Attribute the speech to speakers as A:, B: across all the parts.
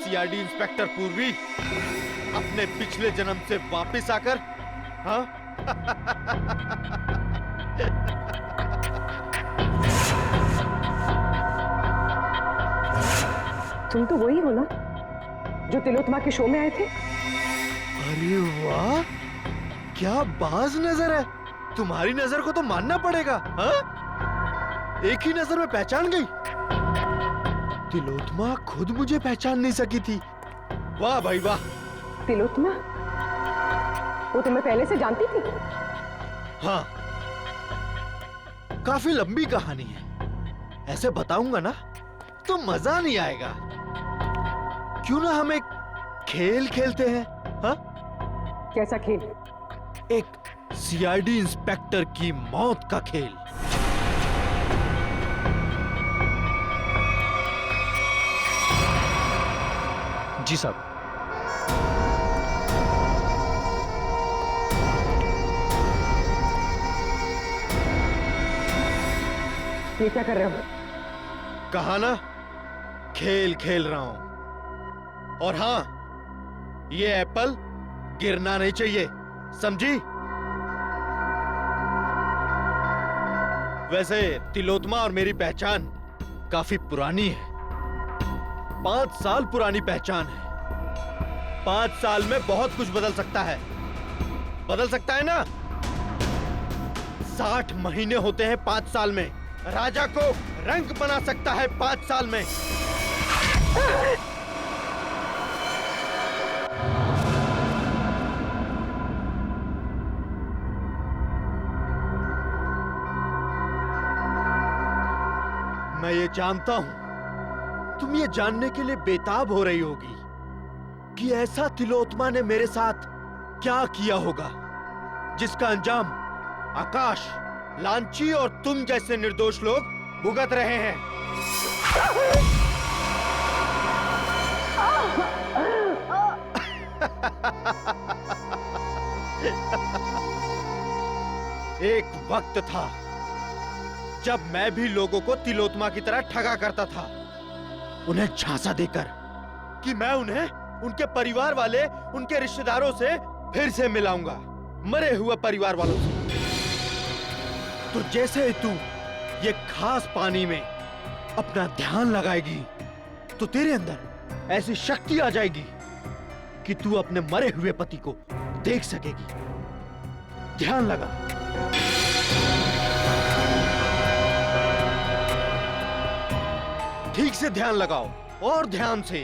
A: CID inspector पूर्वी अपने पिछले जन्म से वापस आकर, हाँ?
B: तुम तो वही हो ना जो तिलोत्तमा के शो में आए थे?
A: अरे वाह, क्या बाज नजर है। तुम्हारी नजर को तो मानना पड़ेगा, हाँ? एक ही नजर में पहचान गई। तिलोत्तमा खुद मुझे पहचान नहीं सकी थी। वाह भाई वाह।
B: तिलोत्तमा? वो तुम्हें पहले से जानती थी?
A: हाँ, काफी लंबी कहानी है। ऐसे बताऊंगा ना तो मजा नहीं आएगा। क्यों ना हम एक खेल खेलते हैं, हाँ?
B: कैसा खेल?
A: एक सीआईडी इंस्पेक्टर की मौत का खेल।
C: जी साहब।
B: ये क्या कर रहे हो?
A: कहा ना, खेल खेल रहा हूं। और हाँ, ये एप्पल गिरना नहीं चाहिए, समझी? वैसे तिलोत्तमा और मेरी पहचान काफी पुरानी है। 5 साल पुरानी पहचान है। 5 साल में बहुत कुछ बदल सकता है। बदल सकता है ना? 60 महीने होते हैं 5 साल में। राजा को रंग बना सकता है 5 साल में। मैं ये जानता हूं, तुम ये जानने के लिए बेताब हो रही होगी कि ऐसा तिलोत्तमा ने मेरे साथ क्या किया होगा जिसका अंजाम आकाश, लांची और तुम जैसे निर्दोष लोग भुगत रहे हैं। एक वक्त था जब मैं भी लोगों को तिलोत्तमा की तरह ठगा करता था, उन्हें झांसा देकर कि मैं उन्हें उनके परिवार वाले, उनके रिश्तेदारों से फिर से मिलाऊंगा, मरे हुए परिवार वालों से। तो जैसे ही तू ये खास पानी में अपना ध्यान लगाएगी तो तेरे अंदर ऐसी शक्ति आ जाएगी कि तू अपने मरे हुए पति को देख सकेगी। ध्यान लगा। ठीक से ध्यान लगाओ और ध्यान से।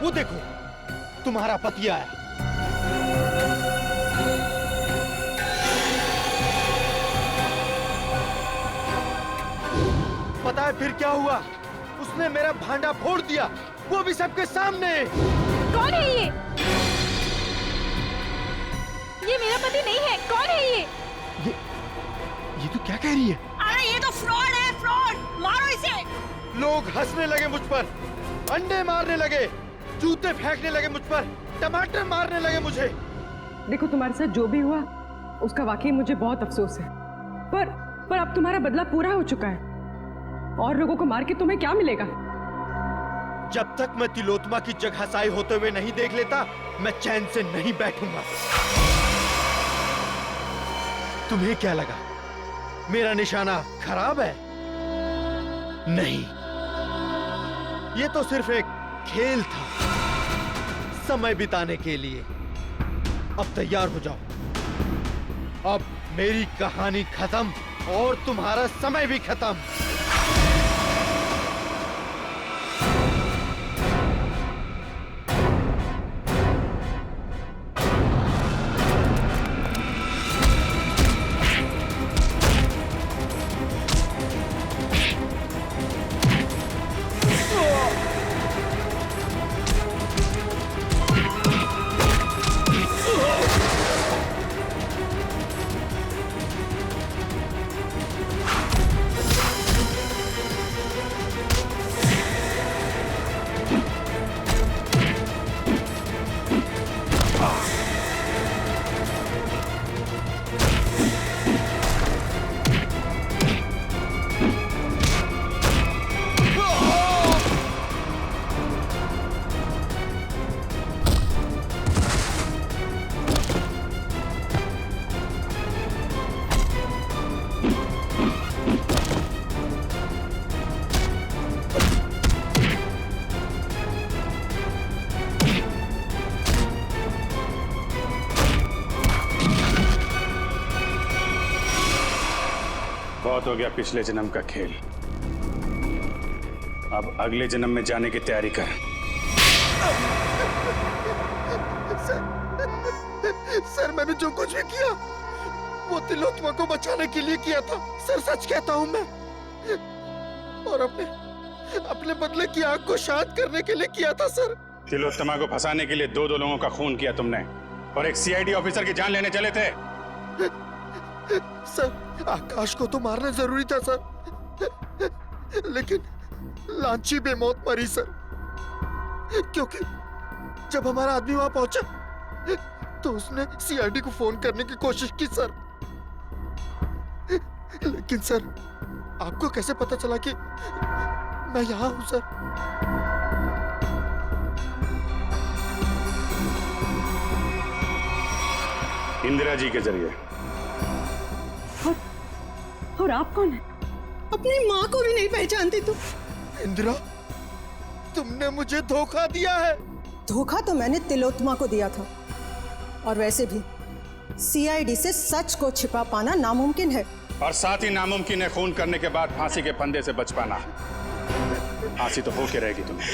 A: वो देखो, तुम्हारा पति आया। पता है फिर क्या हुआ? उसने मेरा भांडा फोड़ दिया, वो भी सबके सामने।
D: कौन है ये? ये मेरा पति नहीं है। कौन है ये?
A: ये तो क्या कह रही है?
D: अरे ये तो फ्रॉड है, फ्रॉड। मारो इसे।
A: लोग हंसने लगे मुझ पर, अंडे मारने लगे, जूते फेंकने लगे मुझ पर, टमाटर मारने लगे मुझे।
B: देखो, तुम्हारे साथ जो भी हुआ उसका वाकई मुझे बहुत अफसोस है, पर अब तुम्हारा बदला पूरा हो चुका है और लोगों को मार के तुम्हें क्या मिलेगा?
A: जब तक मैं तिलोत्तमा की जगहसाई होते हुए नहीं देख लेता, मैं चैन से नहीं बैठूंगा। तुम्हें क्या लगा मेरा निशाना खराब है? नहीं, ये तो सिर्फ एक खेल था, समय बिताने के लिए। अब तैयार हो जाओ। अब मेरी कहानी खत्म और तुम्हारा समय भी खत्म।
E: गया पिछले जन्म का खेल। अब अगले जन्म में जाने की तैयारी कर।
A: सर मैंने जो कुछ भी किया वो तिलोत्तमा को बचाने के लिए किया था। सर सच कहता हूँ मैं, और अपने बदले की आग को शांत करने के लिए किया था सर।
E: तिलोत्तमा को फंसाने के लिए दो लोगों का खून किया तुमने, और एक सीआईडी ऑफिसर की जान लेने चले थे।
A: सर आकाश को तो मारना जरूरी था सर, लेकिन लांची बेमौत मरी सर, क्योंकि जब हमारा आदमी वहां पहुंचा तो उसने सीआईडी को फोन करने की कोशिश की सर। लेकिन सर आपको कैसे पता चला कि मैं यहां हूं सर?
E: इंदिरा जी के जरिए।
B: और आप कौन है?
F: अपनी माँ को भी नहीं पहचानती तुम?
A: इंदिरा, तुमने मुझे धोखा दिया है।
F: धोखा तो मैंने तिलोत्तमा को दिया था, और वैसे भी सीआईडी से सच को छिपा पाना नामुमकिन है।
E: और साथ ही नामुमकिन है खून करने के बाद फांसी के फंदे से बच पाना। फांसी तो होके रहेगी तुम्हें।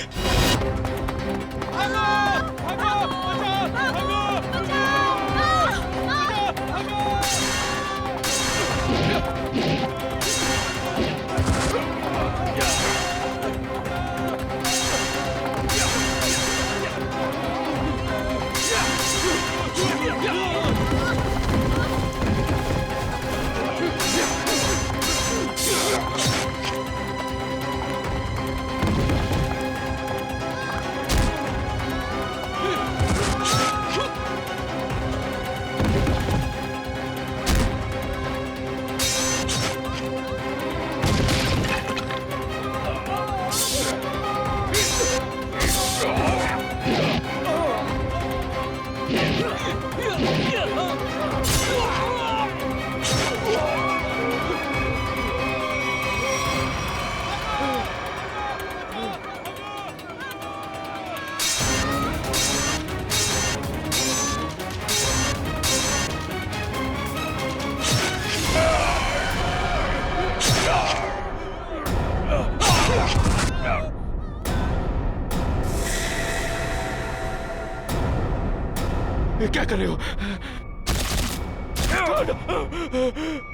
A: क्या कर रहे हो?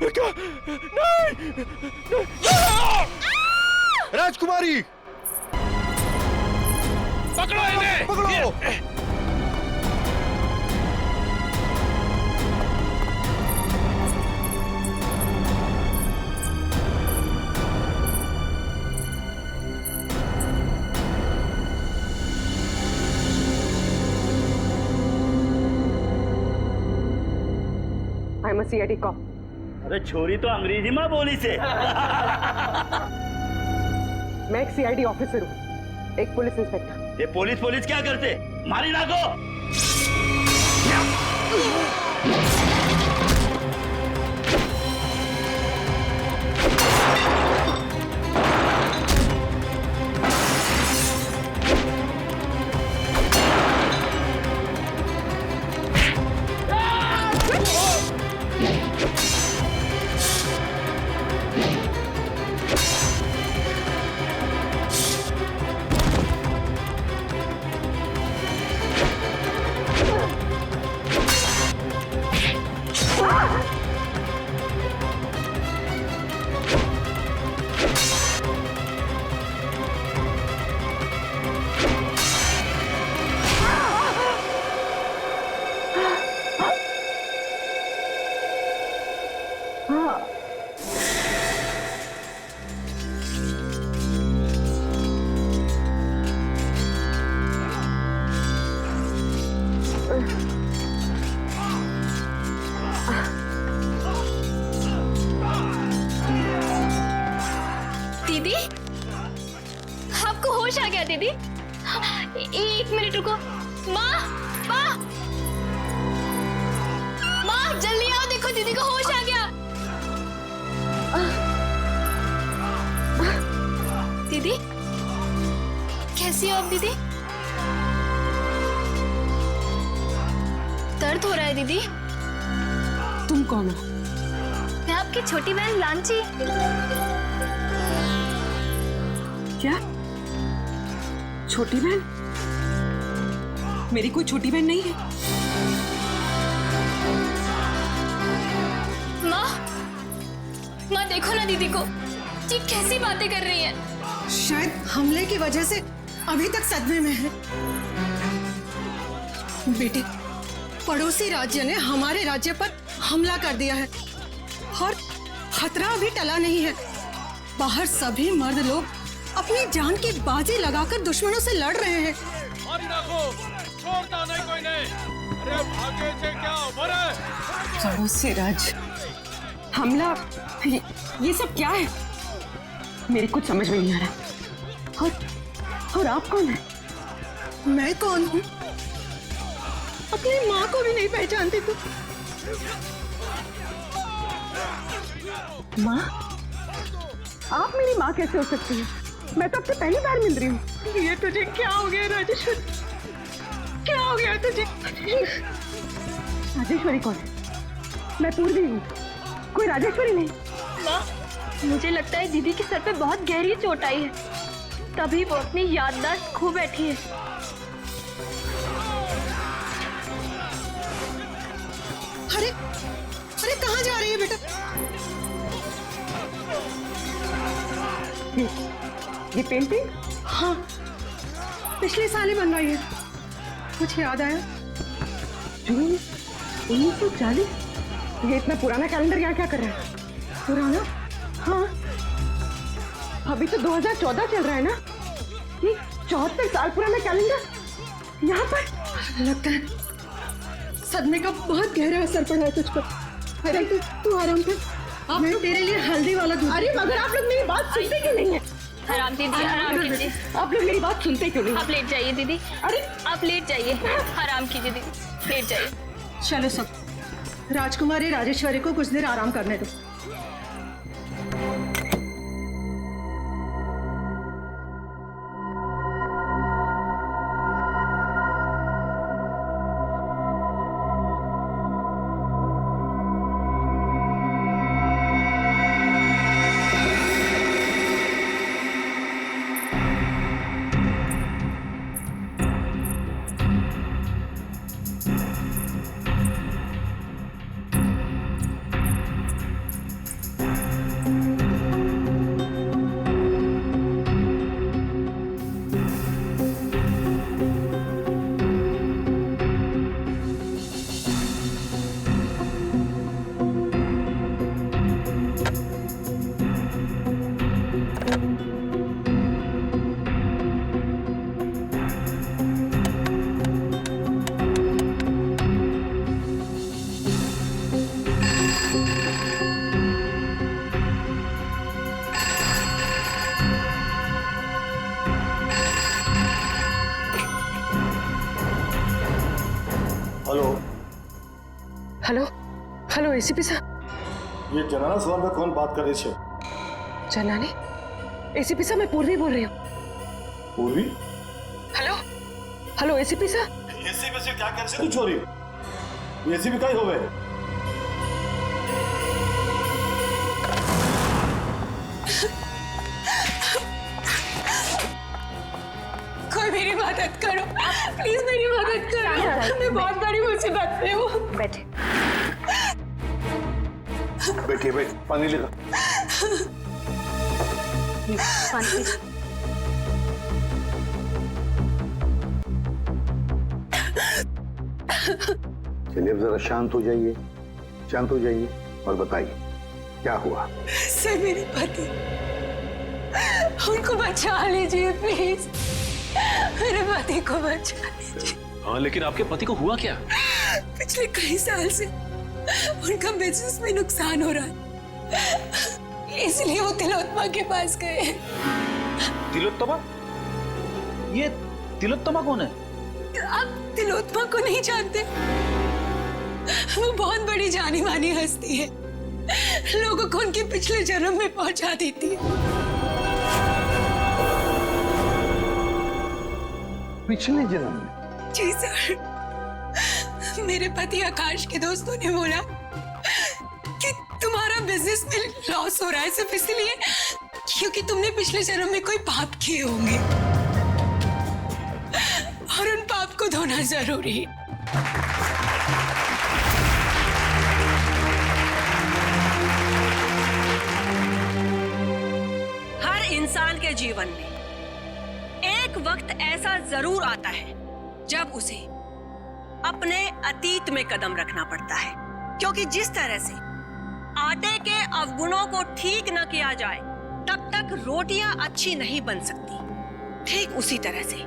A: क्या? नहीं! राजकुमारी,
C: पकड़ो इन्हें!
A: पकड़ो!
B: I am a CID cop.
G: अरे छोरी तो अंग्रेजी में बोली से।
B: मैं एक सीआईडी ऑफिसर हूँ, एक पुलिस इंस्पेक्टर।
G: ये पुलिस क्या करते? मारी ना को।
H: दीदी, आपको होश आ गया दीदी? एक मिनट रुको। माँ, माँ, माँ जल्दी आओ, देखो दीदी को होश आ गया। दीदी, कैसी हो आप दीदी? दर्द हो रहा है दीदी?
B: तुम कौन हो?
H: मैं आपकी छोटी बहन लांची।
B: क्या? छोटी बहन? मेरी कोई छोटी बहन नहीं है।
H: माँ देखो ना दीदी को, ये कैसी बातें कर रही है।
F: शायद हमले की वजह से अभी तक सदमे में है। बेटे, पड़ोसी राज्य ने हमारे राज्य पर हमला कर दिया है और खतरा अभी टला नहीं है। बाहर सभी मर्द लोग अपनी जान की बाजी लगाकर दुश्मनों से लड़ रहे हैं।
C: छोड़ता नहीं कोई नहीं। अरे भागे से क्या उम्र?
B: पड़ोसी राज्य हमला, ये सब क्या है? मेरी कुछ समझ में नहीं आ रहा। और आप कौन है?
F: मैं कौन हूँ? अपनी माँ को भी नहीं पहचानती तू।
B: माँ? आप मेरी माँ कैसे हो सकती है? मैं तो आपसे पहली बार मिल रही हूँ। ये तुझे क्या हो गया राजेश्वरी? क्या हो गया तुझे? राजेश्वरी कौन है? मैं पूर्वी हूँ, कोई राजेश्वरी नहीं।
H: माँ, मुझे लगता है दीदी के सर पे बहुत गहरी चोट आई है, तभी वो अपनी याददाश्त खो बैठी है।
F: अरे अरे कहाँ जा रही है बेटा?
B: ये पेंटिंग?
F: हाँ, पिछले साल ही बनवाई है। कुछ याद आया?
B: जून 1940? ये इतना पुराना कैलेंडर यहाँ क्या कर रहा है? पुराना? हाँ, अभी तो 2014 चल रहा है ना। ये 74 साल पुराना कैलेंडर यहाँ पर।
F: लगता है सदमे का बहुत गहरा असर पड़ा है तुझ पर। अरे तू आराम कर, मैं तेरे लिए हल्दी वाला दूध।
B: अरे मगर आप लोग मेरी बात सुनते क्यों नहीं है?
H: आराम दीदी, आराम कीजिए।
B: आप लोग मेरी बात सुनते क्यों नहीं?
H: आप लेट जाइए दीदी।
B: अरे
H: आप लेट जाइए, आराम कीजिए दीदी, लेट जाइए।
F: चलो सब, राजकुमारी राजेश्वरी को कुछ देर आराम करने दो।
B: हेलो हेलो एसीपी साहब।
I: ये जनाना सभा में कौन बात कर रही है?
B: जनाने? एसीपी साहब, मैं पूर्वी बोल रही हूँ।
I: पूर्वी?
B: हेलो हेलो एसीपी साहब।
I: एसीपी से क्या कैसे तू छोरी? एसीपी का ही हो गए।
F: कोई मेरी मदद करो, प्लीज मेरी मदद करो। मैं बहुत बड़ी मुसीबत में हूँ।
H: बैठे।
I: बैठिए, बैठ, पानी लेगा।
H: पानी।
I: चलिए अब जरा शांत हो जाइए, शांत हो जाइए और बताइए क्या हुआ?
F: सर, मेरे पति, उनको बचा लीजिए प्लीज। मेरे पति को बचा लीजिए।
C: हाँ, लेकिन आपके पति को हुआ क्या?
F: पिछले कई साल से उनका बिजनेस में नुकसान हो रहा है, इसलिए वो तिलोत्तमा के पास गए।
C: तिलोत्तमा? ये तिलोत्तमा कौन है?
F: आप तिलोत्तमा को नहीं जानते? वो बहुत बड़ी जानी मानी हस्ती है, लोगों को उनके पिछले जन्म में पहुंचा देती है।
I: पिछले जन्म में?
F: जी सर, मेरे पति आकाश के दोस्तों ने बोला कि तुम्हारा बिजनेस में लॉस हो रहा है सिर्फ इसलिए क्योंकि तुमने पिछले जन्म में कोई पाप किए होंगे और उन पाप को धोना जरूरी है।
D: हर इंसान के जीवन में एक वक्त ऐसा जरूर आता है जब उसे अपने अतीत में कदम रखना पड़ता है, क्योंकि जिस तरह से आटे के अवगुणों को ठीक न किया जाए तब तक रोटियां अच्छी नहीं बन सकती। ठीक उसी तरह से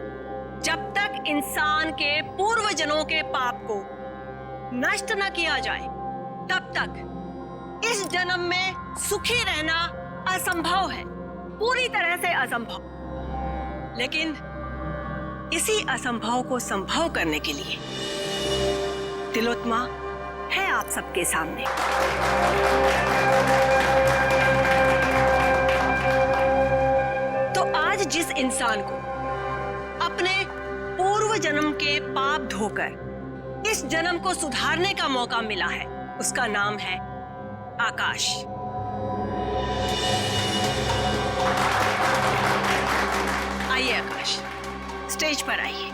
D: जब तक इंसान के पूर्वजन्मों के पाप को नष्ट न किया जाए तब तक इस जन्म में सुखी रहना असंभव है, पूरी तरह से असंभव। लेकिन इसी असंभव को संभव करने के लिए तिलोत्मा है आप सबके सामने। तो आज जिस इंसान को अपने पूर्व जन्म के पाप धोकर इस जन्म को सुधारने का मौका मिला है, उसका नाम है आकाश। आइए आकाश, स्टेज पर आइए।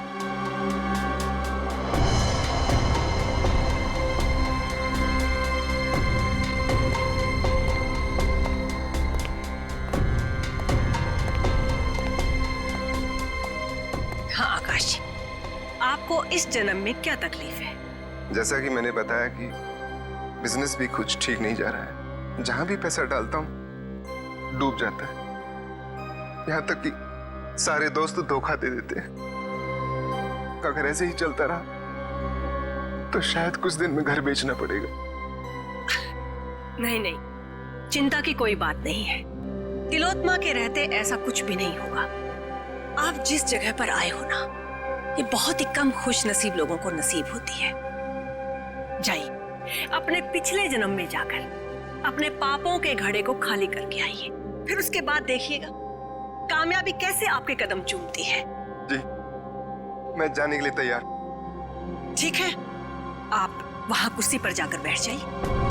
D: हाँ आकाश जी, आपको इस जन्म में क्या तकलीफ है?
J: जैसा कि मैंने बताया कि बिजनेस भी कुछ ठीक नहीं जा रहा है। जहां भी पैसा डालता हूं डूब जाता है। यहाँ तक कि सारे दोस्त धोखा दे देते हैं। अगर ऐसे ही चलता रहा तो शायद कुछ दिन में घर बेचना पड़ेगा।
D: नहीं नहीं, चिंता की कोई बात नहीं है। तिलोत्मा के रहते ऐसा कुछ भी नहीं होगा। आप जिस जगह पर आए हो ना, ये बहुत ही कम खुश नसीब लोगों को नसीब होती है। जाइए, अपने पिछले जन्म में जाकर अपने पापों के घड़े को खाली करके आइए, फिर उसके बाद देखिएगा कामयाबी कैसे आपके कदम चूमती है।
J: जी, मैं जाने के लिए तैयार।
D: ठीक है, आप वहां कुर्सी पर जाकर बैठ जाइए।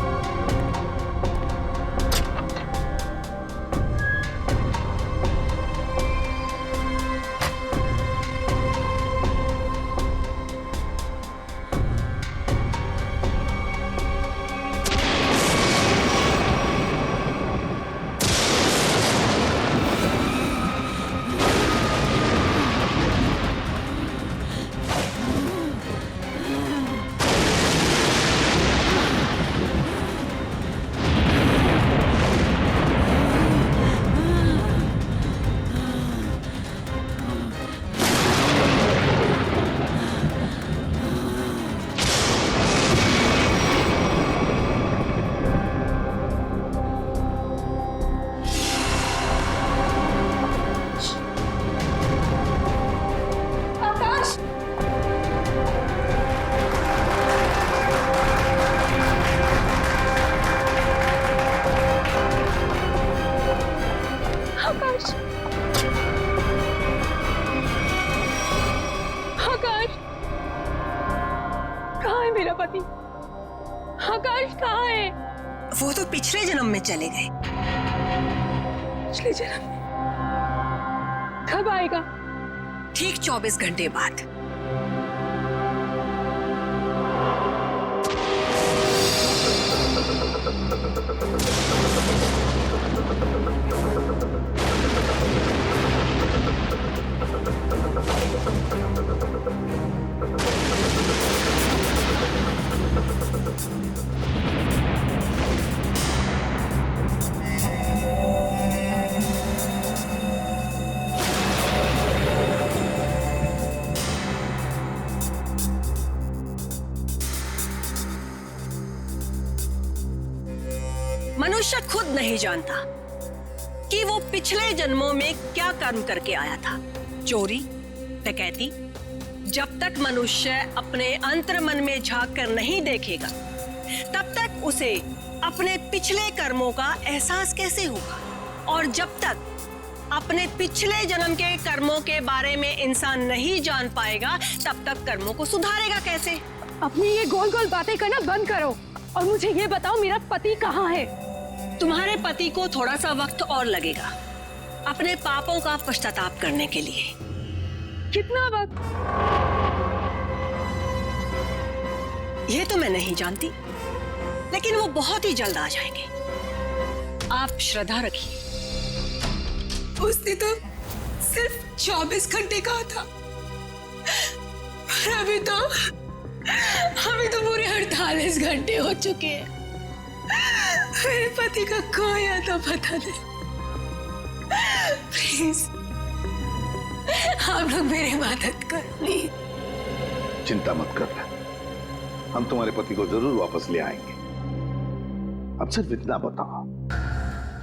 H: आकाश कहाँ है?
D: वो तो पिछले जन्म में चले गए।
H: पिछले जन्म? कब आएगा?
D: ठीक 24 घंटे बाद। मनुष्य खुद नहीं जानता कि वो पिछले जन्मों में क्या कर्म करके आया था। चोरी, डकैती। जब तक मनुष्य अपने अंतर्मन में झांक कर नहीं देखेगा तब तक उसे अपने पिछले कर्मों का एहसास कैसे होगा? और जब तक अपने पिछले जन्म के कर्मों के बारे में इंसान नहीं जान पाएगा तब तक कर्मों को सुधारेगा कैसे?
H: अपनी ये गोल गोल बातें करना बंद करो और मुझे ये बताओ मेरा पति कहाँ है?
D: तुम्हारे पति को थोड़ा सा वक्त और लगेगा अपने पापों का पश्चाताप करने के लिए।
H: कितना वक्त?
D: ये तो मैं नहीं जानती, लेकिन वो बहुत ही जल्द आ जाएंगे। आप श्रद्धा रखिए।
F: उसने तो सिर्फ 24 घंटे कहा था, पर अभी तो पूरे 48 घंटे हो चुके हैं। मेरे पति का कोई तो पता नहीं। प्लीज आप लोग मेरी मदद करो प्लीज।
I: चिंता मत कर, हम तुम्हारे पति को जरूर वापस ले आएंगे। अब सिर्फ इतना बताओ,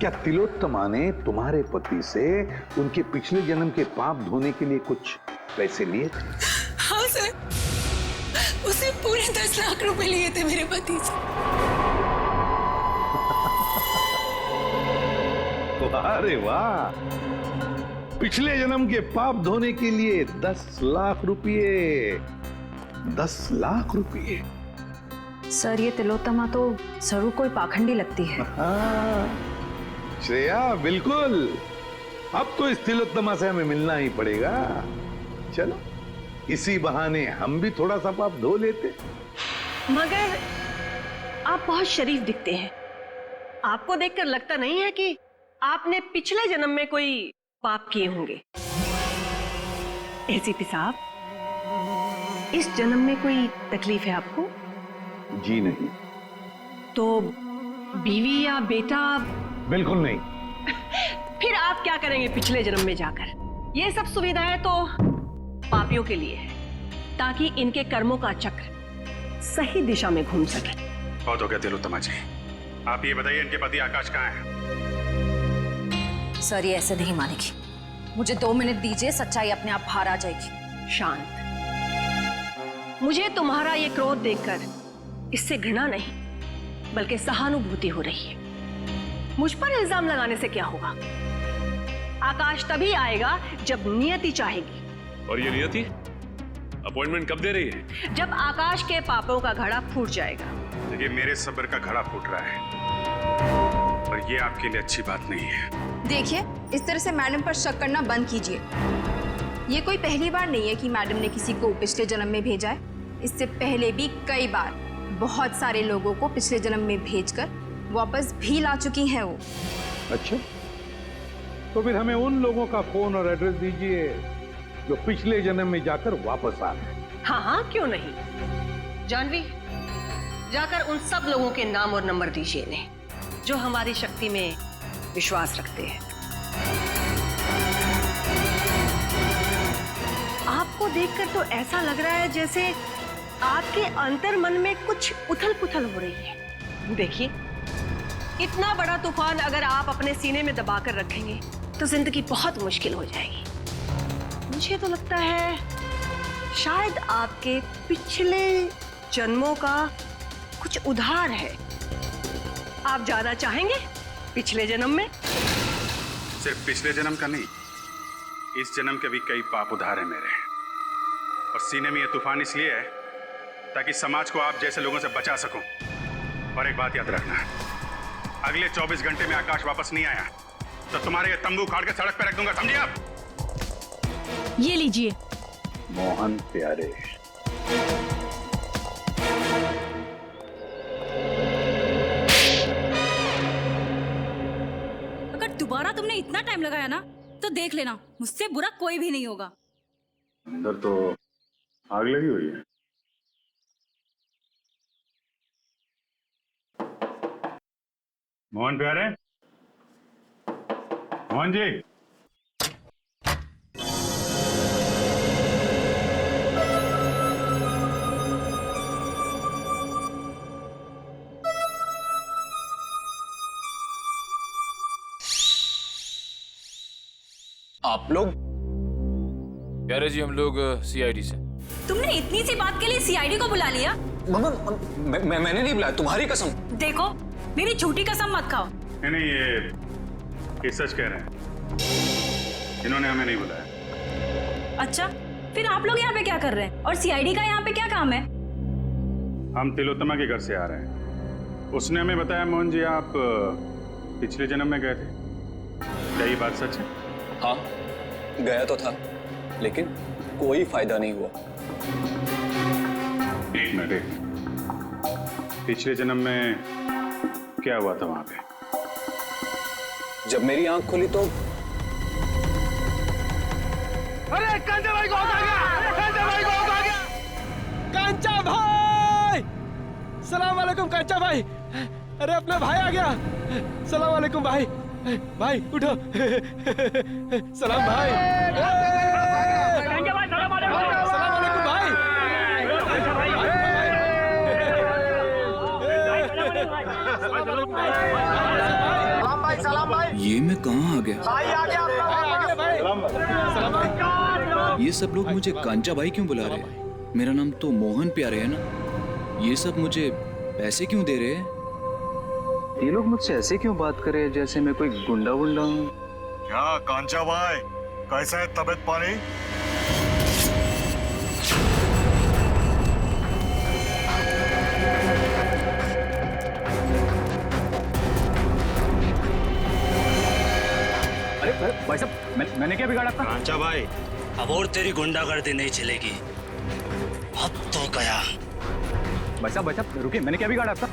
I: क्या तिलोत्तमा ने तुम्हारे पति से उनके पिछले जन्म के पाप धोने के लिए कुछ पैसे लिए थे?
F: हाँ सर, उसे पूरे 10 लाख रुपए लिए थे मेरे पति से।
I: अरे वाह, पिछले जन्म के पाप धोने के लिए 10 लाख रुपये। 10 लाख रुपये।
H: सर, ये तिलोत्तमा तो जरूर कोई पाखंडी लगती है।
I: श्रेया, बिल्कुल। अब तो इस तिलोत्तमा से हमें मिलना ही पड़ेगा। चलो, इसी बहाने हम भी थोड़ा सा पाप धो लेते।
D: मगर आप बहुत शरीफ दिखते हैं। आपको देखकर लगता नहीं है कि आपने पिछले जन्म में कोई पाप किए होंगे। एसीपी साहब, इस जन्म में कोई तकलीफ है आपको?
I: जी नहीं।
D: तो बीवी या बेटा?
I: बिल्कुल नहीं।
D: फिर आप क्या करेंगे पिछले जन्म में जाकर? ये सब सुविधाएं तो पापियों के लिए है, ताकि इनके कर्मों का चक्र सही दिशा में घूम सके।
E: बहुत हो गया तिलोत्तमा जी, आप ये बताइए इनके पति आकाश कहाँ है?
H: सर, ये ऐसे नहीं मानेगी। मुझे 2 मिनट दीजिए, सच्चाई अपने आप बाहर आ जाएगी।
D: शांत। मुझे तुम्हारा ये क्रोध देखकर इससे घृणा नहीं, बल्कि सहानुभूति हो रही है। मुझ पर इल्जाम लगाने से क्या होगा? आकाश तभी आएगा जब नियति चाहेगी।
C: और ये नियति अपॉइंटमेंट कब दे रही है?
D: जब आकाश के पापों का घड़ा फूट जाएगा।
E: देखिए, मेरे सब्र का घड़ा फूट रहा है, पर ये आपके लिए अच्छी बात नहीं है।
K: देखिए, इस तरह से मैडम पर शक करना बंद कीजिए। ये कोई पहली बार नहीं है कि मैडम ने किसी को पिछले जन्म में भेजा है। इससे पहले भी कई बार बहुत सारे लोगों को पिछले जन्म में भेजकर वापस भी ला चुकी हैं वो।
I: अच्छा, तो फिर हमें उन लोगों का फोन और एड्रेस दीजिए जो पिछले जन्म में जाकर वापस आ गए।
D: हाँ हाँ, क्यों नहीं। जानवी, जाकर उन सब लोगों के नाम और नंबर दीजिए इन्हें, जो हमारी शक्ति में विश्वास रखते हैं। आपको देखकर तो ऐसा लग रहा है जैसे आपके अंतर मन में कुछ उथल-पुथल हो रही है। देखिए, इतना बड़ा तूफान अगर आप अपने सीने में दबाकर रखेंगे तो जिंदगी बहुत मुश्किल हो जाएगी। मुझे तो लगता है शायद आपके पिछले जन्मों का कुछ उधार है। आप जाना चाहेंगे पिछले जन्म में?
E: सिर्फ पिछले जन्म का नहीं, इस जन्म के भी कई पाप उधार है मेरे। और सीने में ये तूफान इसलिए है ताकि समाज को आप जैसे लोगों से बचा सकूं। और एक बात याद रखना, अगले 24 घंटे में आकाश वापस नहीं आया तो तुम्हारे ये तंबू उखाड़ के सड़क पे रख दूंगा, समझे आप?
H: ये लीजिए।
I: मोहन प्यारे,
H: अगर दोबारा तुमने इतना टाइम लगाया ना तो देख लेना, मुझसे बुरा कोई भी नहीं होगा।
E: अंदर तो आग लगी हुई है। मोहन प्यारे, मोहन जी।
C: आप लोग? कह रहे जी हम लोग सीआईडी से।
H: तुमने इतनी सी बात के लिए सीआईडी को बुला लिया?
C: मम्मा, मैंने नहीं बुलाया, तुम्हारी कसम।
H: देखो, मेरी झूठी कसम मत खाओ।
E: नहीं, ये सच कह रहे हैं, इन्होंने हमें नहीं बुलाया।
H: अच्छा, फिर आप लोग यहाँ पे क्या कर रहे हैं? और सीआईडी का यहाँ पे क्या काम है?
E: हम तिलोत्तमा के घर से आ रहे हैं। उसने हमें बताया मोहन जी आप पिछले जन्म में गए थे, क्या ये बात सच है?
L: हाँ, गया तो था, लेकिन कोई फायदा नहीं हुआ।
E: एक मिनट, पिछले जन्म में क्या हुआ था वहां पे?
L: जब मेरी आंख खुली तो
C: अरे कांचा भाई को आ गया, कांचा भाई को आ गया, कांचा भाई, सलाम वालेकुम कांचा भाई। अरे अपना भाई आ गया, सलाम वालेकुम भाई। भाई उठो, सलाम भाई।
G: कांचा भाई सलाम वालेकुम।
C: सलाम वालेकुम भाई। सलाम भाई, सलाम भाई।
L: ये मैं कहाँ आ गया?
C: भाई आ गया, भाई। सलाम भाई।
L: ये सब लोग मुझे कांचा भाई क्यों बुला रहे हैं? मेरा नाम तो मोहन प्यारे है ना। ये सब मुझे पैसे क्यों दे रहे हैं? ये लोग मुझसे ऐसे क्यों बात कर रहे हैं जैसे मैं कोई गुंडा वुंडा हूँ?
M: क्या कांचा भाई, कैसा है तबीयत पानी?
L: अरे भाई साहब, मैंने क्या बिगाड़ा आपका?
A: कांचा भाई,
G: अब और तेरी गुंडागर्दी नहीं चलेगी, अब तो गया।
L: भाई साहब रुकिए, मैंने क्या बिगाड़ा आपका?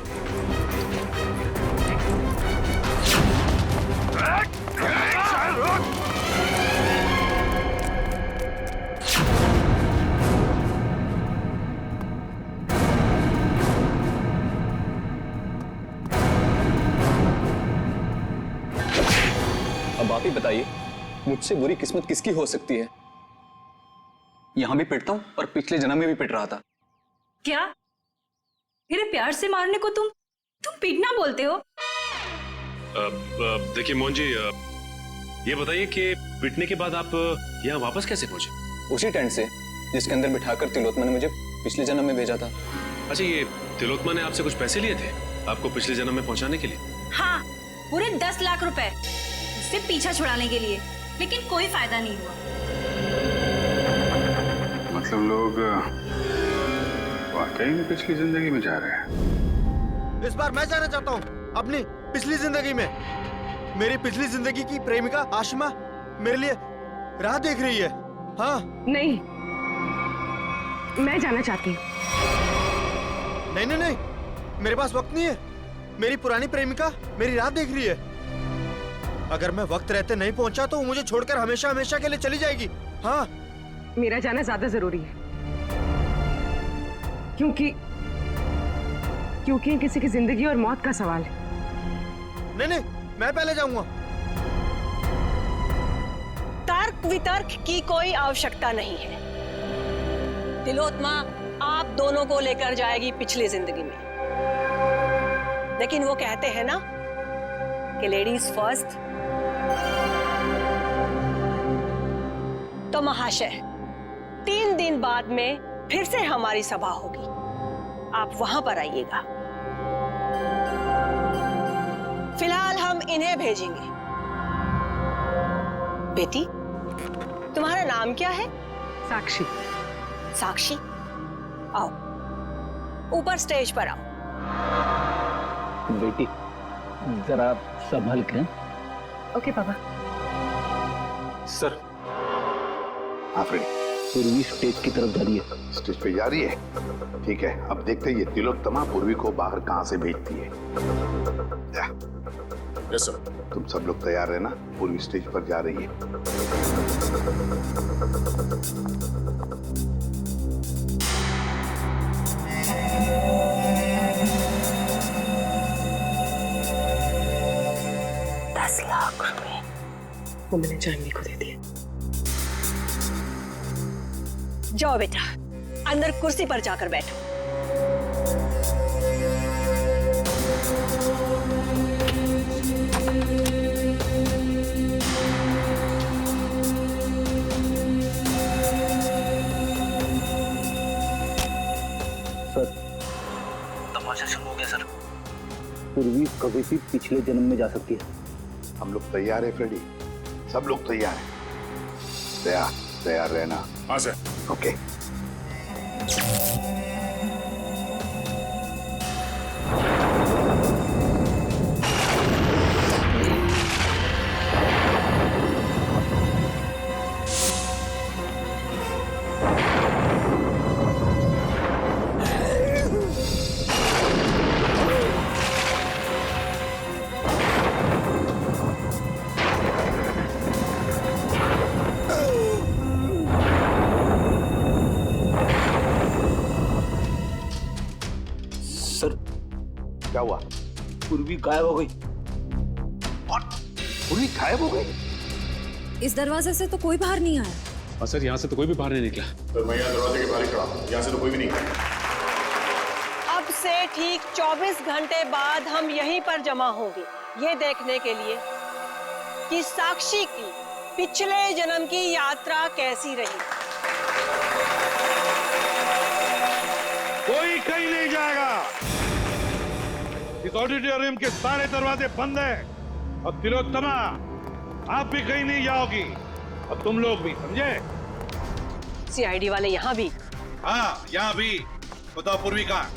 L: अब आप ही बताइए, मुझसे बुरी किस्मत किसकी हो सकती है? यहां भी पिटता हूं और पिछले जन्म में भी पिट रहा था।
H: क्या मेरे प्यार से मारने को तुम पीटना बोलते हो?
C: देखिए मोहन जी, ये बताइए कि पिटने के बाद आप यहाँ वापस कैसे पहुंचे?
L: उसी टेंट से जिसके अंदर बिठाकर तिलोत्मा ने मुझे पिछले जन्म में भेजा था।
C: अच्छा, ये तिलोत्मा ने आपसे कुछ पैसे लिए थे आपको पिछले जन्म में पहुंचाने के लिए?
H: हाँ, पूरे 10 लाख रुपए उससे पीछा छुड़ाने के लिए, लेकिन कोई फायदा नहीं हुआ।
E: मतलब लोग वाकई में पिछली जिंदगी में जा रहे हैं।
A: इस बार मैं जाना चाहता हूँ अपनी पिछली जिंदगी में। मेरी पिछली जिंदगी की प्रेमिका आशिमा मेरे लिए राह देख रही है। हाँ
B: नहीं, मैं जाना चाहती हूँ।
A: नहीं नहीं नहीं, मेरे पास वक्त नहीं है। मेरी पुरानी प्रेमिका मेरी राह देख रही है। अगर मैं वक्त रहते नहीं पहुंचा तो वो मुझे छोड़कर हमेशा हमेशा के लिए चली जाएगी। हाँ,
B: मेरा जाना ज्यादा जरूरी है, क्योंकि ये किसी की जिंदगी और मौत का सवाल है।
A: नहीं नहीं, मैं पहले जाऊंगा।
D: तर्क वितर्क की कोई आवश्यकता नहीं है। तिलोत्मा आप दोनों को लेकर जाएगी पिछली जिंदगी में, लेकिन वो कहते हैं ना कि लेडीज फर्स्ट। तो महाशय, 3 दिन बाद में फिर से हमारी सभा होगी, आप वहां पर आइएगा। फिलहाल हम इन्हें भेजेंगे। बेटी, तुम्हारा नाम क्या है?
B: साक्षी।
D: साक्षी, आओ ऊपर स्टेज पर आओ।
G: बेटी जरा संभल के।
B: ओके पापा।
I: सर, आप रेडी?
G: पूर्वी स्टेज की तरफ जा रही है।
I: स्टेज पे जा रही है? ठीक है, अब देखते हैं ये तिलोत्तमा पूर्वी को बाहर कहां से भेजती है।
M: Yes sir.
I: तुम सब लोग तैयार रहना, पूर्वी स्टेज पर जा रही है।
B: वो मैंने जानवी को दे दिया।
D: जाओ बेटा, अंदर कुर्सी पर जाकर बैठो।
G: सर, तमाशा शुरू हो गया सर। पूर्वी कभी भी पिछले जन्म में जा सकती है।
I: हम लोग तैयार है फ्रेडी, सब लोग तैयार हैं। तैयार रहना।
M: हाँ सर।
I: ओके। क्या हुआ?
G: पूर्वी गायब हो गई।
I: पूर्वी गायब हो गई?
H: इस दरवाजे से तो कोई बाहर नहीं आया।
E: और सर यहाँ से तो कोई भी बाहर नहीं निकला।
M: तो मैं यहाँ दरवाजे के बाहर खड़ा हूँ, यहाँ से तो कोई भी नहीं गया।
D: अब से ठीक 24 घंटे बाद हम यहीं पर जमा होंगे, ये देखने के लिए कि साक्षी की पिछले जन्म की यात्रा कैसी रही।
I: कोई कहीं नहीं जाएगा। इस ऑडिटोरियम के सारे दरवाजे बंद हैं। अब तिलोत्तमा, आप भी कहीं नहीं जाओगी। अब तुम लोग भी, समझे?
D: सीआईडी वाले यहाँ भी?
I: हाँ, यहाँ भी। बताओ पूर्वी कहाँ?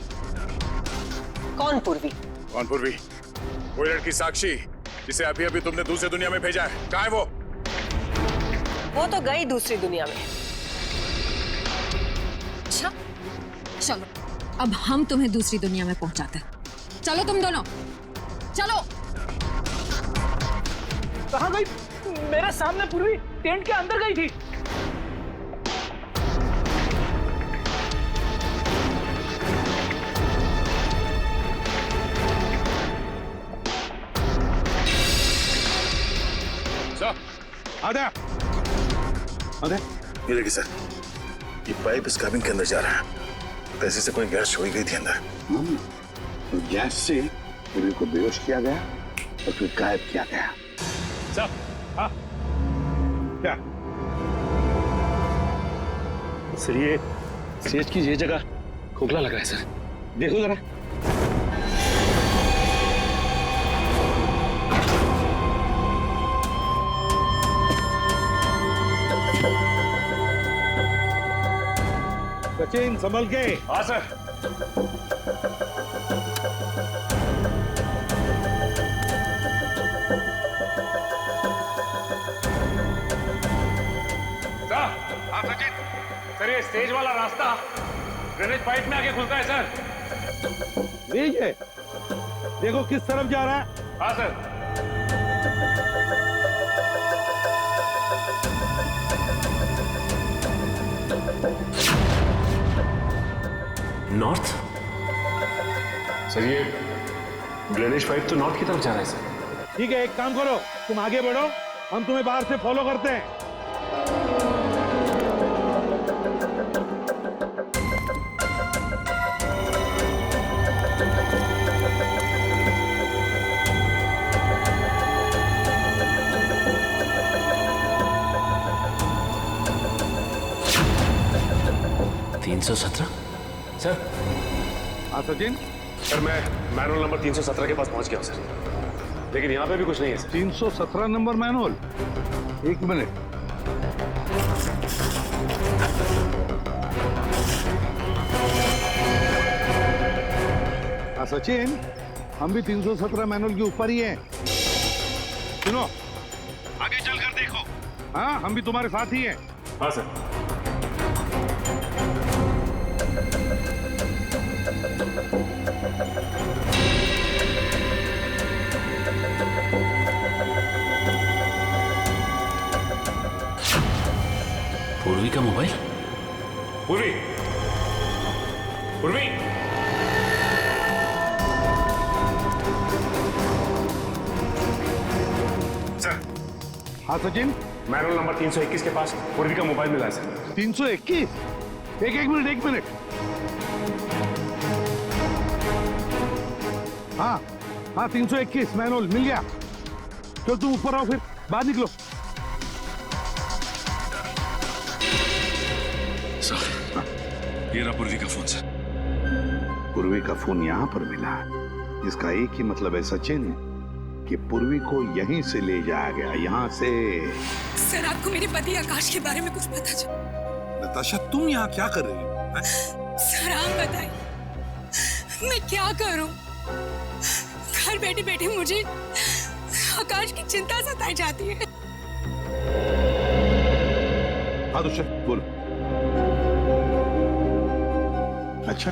D: कौन पूर्वी?
M: कौन पूर्वी? वो लड़की साक्षी जिसे अभी अभी तुमने दूसरी दुनिया में भेजा है, कहाँ है वो?
D: वो तो गई दूसरी दुनिया में।
H: अच्छा, चलो अब हम तुम्हें दूसरी दुनिया में पहुंचाते हैं। चलो तुम दोनों, चलो।
C: कहाँ गई? मेरे सामने पूर्वी टेंट के अंदर गई थी।
I: आधा
M: ये देखिए सर, ये पाइप इस कैबिन के अंदर जा रहा है। पैसे से कोई गैस छोड़ी गई थी अंदर।
I: गैस से पूर्वी को बेहोश किया गया और फिर गायब किया गया।
M: सर, हाँ।
I: क्या?
M: सर ये सेज की ये जगह खोखला लग रहा है सर, देखो जरा।
I: सचिन संभल के।
M: हाँ सर।
E: हाँ सचिन, सर ये स्टेज वाला रास्ता ड्रेनेज पाइप में आके खुलता है सर।
I: लीजिए, है, देखो किस तरफ जा रहा है।
E: हाँ सर।
M: नॉर्थ? सर ये ड्रेनेज पाइप तो नॉर्थ की तरफ जा रहा है सर।
I: ठीक है, एक काम करो, तुम आगे बढ़ो, हम तुम्हें बाहर से फॉलो करते हैं।
M: सर।
I: हाँ सचिन।
M: सर मैं मैनुअल नंबर 317 के पास पहुंच गया हूं सर, लेकिन यहाँ पे भी कुछ नहीं है सर।
I: 317 number manual? एक मिनट। हाँ सचिन, हम भी 317 मैनुअल के ऊपर ही हैं। सुनो, आगे चलकर देखो। हाँ, हम भी तुम्हारे साथ ही हैं।
M: हाँ सर।
L: पूर्वी का मोबाइल?
M: पूर्वी, पूर्वी। सर।
I: हाँ सचिन।
M: मैनुअल नंबर 321 के पास पूर्वी का मोबाइल मिला है सर।
I: 321? एक मिनट। हाँ, 321 मैनुअल मिल गया। चलो तुम ऊपर आओ, फिर बाहर निकलो।
M: ये रहा पूर्वी का फोन सर।
I: पूर्वी का फोन यहाँ पर मिला, इसका एक ही मतलब है सचिन, कि पूर्वी को यहीं से ले जाया गया, यहाँ से।
F: सर, आपको मेरे पति आकाश के बारे में कुछ पता चला?
I: नताशा, तुम यहाँ क्या कर रही हो?
F: सर आप बताइए, मैं क्या करूं? घर बैठे बैठे मुझे आकाश की चिंता सताई जाती है।
I: हाँ दुष्यंत, बोलो। अच्छा,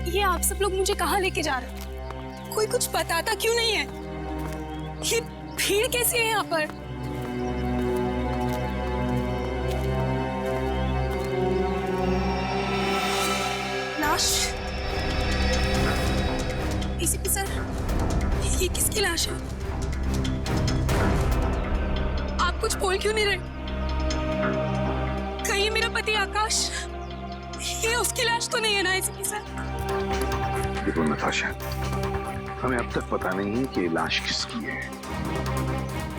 F: ये आप सब लोग मुझे कहाँ लेके जा रहे हैं? कोई कुछ बताता क्यों नहीं है? ये भीड़ कैसी है यहाँ पर? आकाश, एसीपी सर, ये किसकी लाश है? आप कुछ बोल क्यों नहीं रहे? कहीं मेरा पति आकाश, ये उसकी लाश तो नहीं है ना एसीपी सर?
I: देखो नताशा, हमें अब तक पता नहीं है कि ये लाश किसकी है,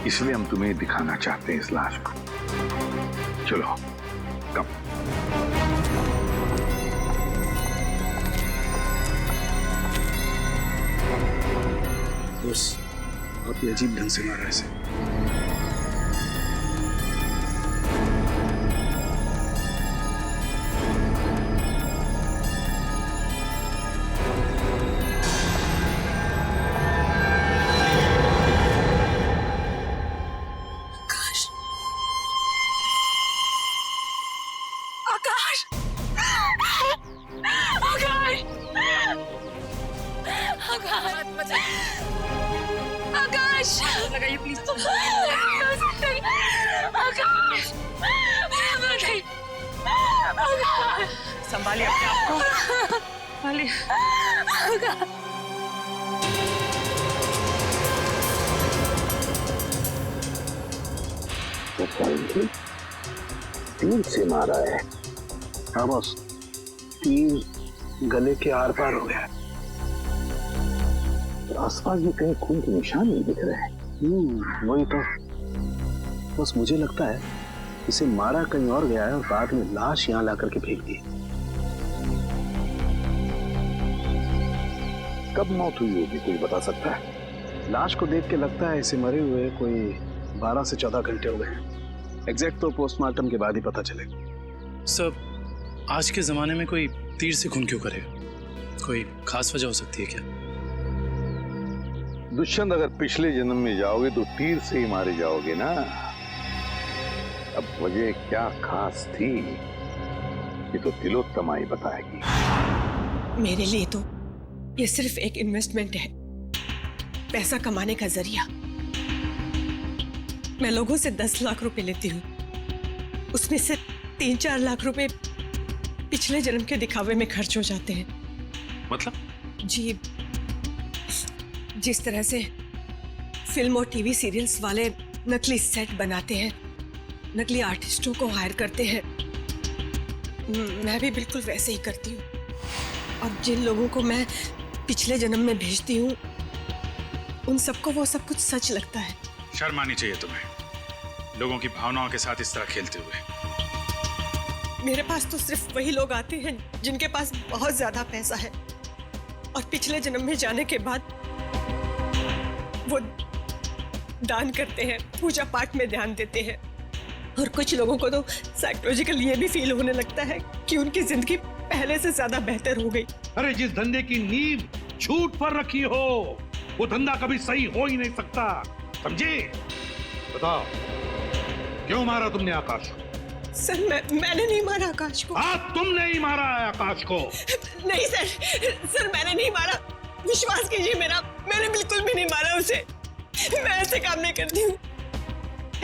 I: इसलिए हम तुम्हें दिखाना चाहते हैं इस लाश को। चलो कम।
M: बस आप ये अजीब ढंग से मारा ऐसे।
F: लगाइए प्लीज। संभालिए अपने आप को, संभालिए।
I: तीर से मारा है। हाँ बॉस, तीर गले के आर पार हो गया। आसपास भी कहीं खून के निशान नहीं दिख रहे हैं। वही तो, बस मुझे लगता है इसे मारा कहीं और गया है और बाद में लाश यहाँ ला करके फेंक दी। कब मौत हुई होगी कोई बता सकता है?
M: लाश को देख के लगता है इसे मरे हुए कोई 12 से 14 घंटे हो गए। एग्जैक्ट तो पोस्टमार्टम के बाद ही पता चलेगा।
N: सर, आज के जमाने में कोई तीर से खून क्यों करेगा? कोई खास वजह हो सकती है क्या?
I: दुष्यंत, अगर पिछले जन्म में जाओगे तो तीर से ही मारे जाओगे ना। अब वजह क्या खास थी ये तो तिलोत्तमा ही बताएगी।
F: मेरे लिए तो ये सिर्फ एक इन्वेस्टमेंट है, पैसा कमाने का जरिया। मैं लोगों से 10 लाख रुपए लेती हूँ, उसमें से 3-4 लाख रुपए पिछले जन्म के दिखावे में खर्च हो जाते हैं।
N: मतलब?
F: जी, जिस तरह से फिल्म और टीवी सीरियल्स वाले नकली सेट बनाते हैं, नकली आर्टिस्टों को हायर करते हैं, मैं भी बिल्कुल वैसे ही करती हूँ। और जिन लोगों को मैं पिछले जन्म में भेजती हूँ, उन सबको वो सब कुछ सच लगता है।
E: शर्म आनी चाहिए तुम्हें, लोगों की भावनाओं के साथ इस तरह खेलते हुए।
F: मेरे पास तो सिर्फ वही लोग आते हैं जिनके पास बहुत ज्यादा पैसा है, और पिछले जन्म में जाने के बाद वो दान करते हैं, पूजा पाठ में ध्यान देते हैं। और कुछ लोगों को तो साइकोलॉजिकल ये भी फील होने लगता है कि उनकी जिंदगी पहले से ज्यादा बेहतर हो गई।
O: अरे जिस धंधे की नींव झूठ पर रखी हो, वो धंधा कभी सही हो ही नहीं सकता, समझे? बताओ, क्यों मारा तुमने आकाश को?
F: सर, मैंने नहीं मारा आकाश को।
O: हाँ, तुमने ही मारा है आकाश को।
F: नहीं सर, मैंने नहीं मारा, विश्वास कीजिए मेरा, मैंने बिल्कुल भी नहीं मारा उसे। मैं ऐसे काम नहीं करती हूँ।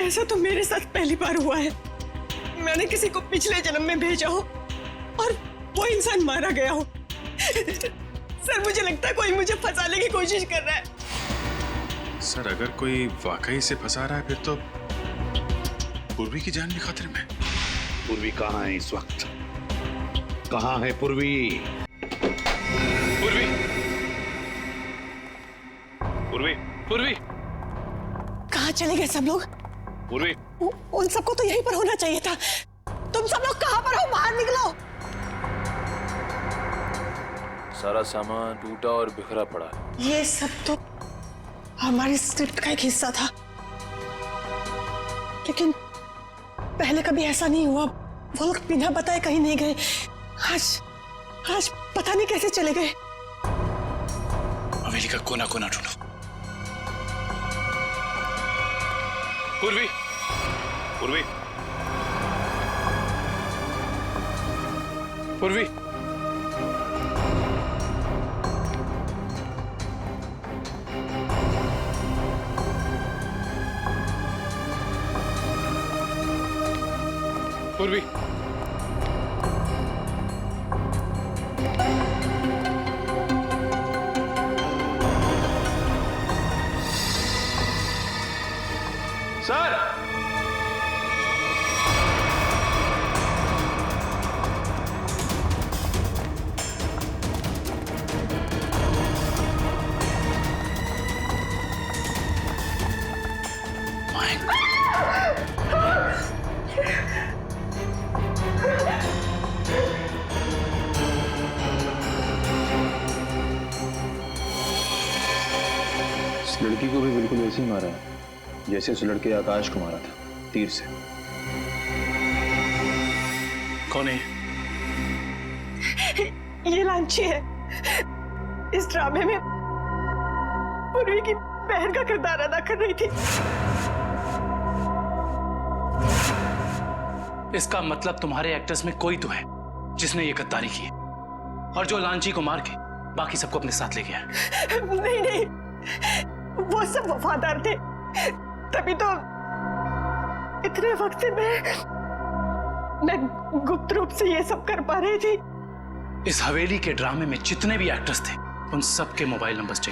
F: ऐसा तो मेरे साथ पहली बार हुआ है। मैंने किसी को पिछले जन्म में भेजा हो और वो इंसान मारा गया हो। सर, मुझे लगता है कोई मुझे फंसाने की कोशिश कर रहा है।
E: सर, अगर कोई वाकई से फंसा रहा है फिर तो पूर्वी की जान भी खतरे में।
O: पूर्वी कहाँ है इस वक्त? कहाँ है पूर्वी?
E: पूर्वी, पूर्वी, पूर्वी,
F: कहाँ चले गए सब लोग?
E: पूर्वी,
F: उन सबको तो यहीं पर होना चाहिए था। तुम सब लोग कहाँ पर हो? बाहर निकलो।
L: सारा सामान टूटा और बिखरा पड़ा।
F: ये सब तो हमारी स्क्रिप्ट का एक हिस्सा था, लेकिन पहले कभी ऐसा नहीं हुआ। वो लोग बिना बताए कहीं नहीं गए। आज पता नहीं कैसे चले गए।
N: हवेली का कोना कोना ढूंढो।
E: पूर्वी, पूर्वी,
N: पूर्वी, पूर्वी,
L: इस लड़की को भी बिल्कुल ऐसे ही मारा है जैसे उस लड़के आकाश को मारा था, तीर से।
N: कौन है?
B: ये लांची है। इस ड्रामे में पूर्वी की बहन का किरदार अदा कर रही थी।
N: इसका मतलब तुम्हारे एक्टर्स में कोई तो है जिसने ये गद्दारी की है और जो लांची को मार के बाकी सबको अपने साथ ले गया।
B: नहीं नहीं, वो सब वफादार थे, तभी तो इतने वक्त से मैं गुप्त रूप से ये सब कर पा रही थी।
N: इस हवेली के ड्रामे में जितने भी एक्टर्स थे उन सबके मोबाइल नंबर्स चाहिए।